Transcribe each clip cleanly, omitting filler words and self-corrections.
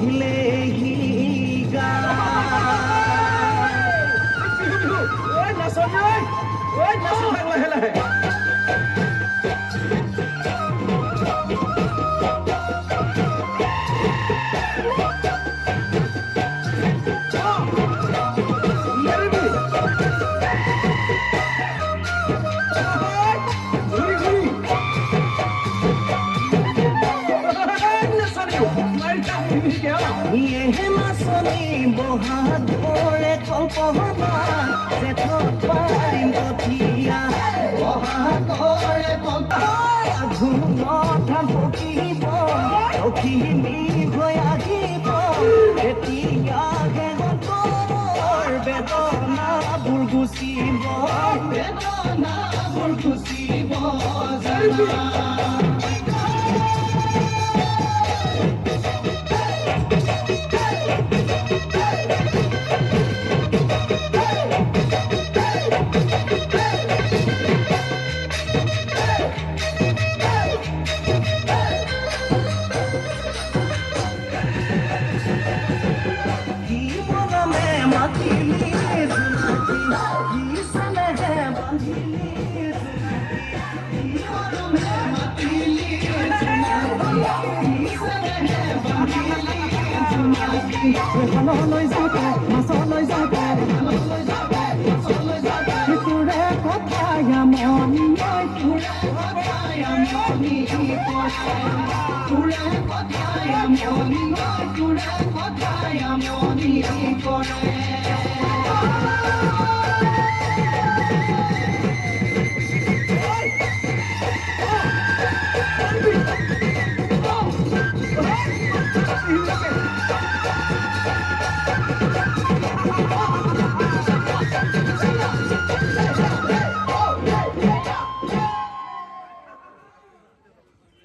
বান্ধিলেহি গায় নাচনি নাচি থাক লাহে লাহে নাচনি বহাগ পৰে কল্পনা জেঠত পাৰিম কঠীয়া বহাগৰে ধান পকিব লখিমী হৈ আহিব তেতিয়াহে অন্তৰ বেদনাবোৰ গুচিব জানা মাছলৈ যাব মাছলৈ যাব তোৰে কথাই মন মই তোৰে কথাই মনি কৰে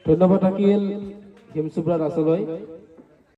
ধন্যবাদ থাকিল হিমচুব্ৰা নাচলৈ।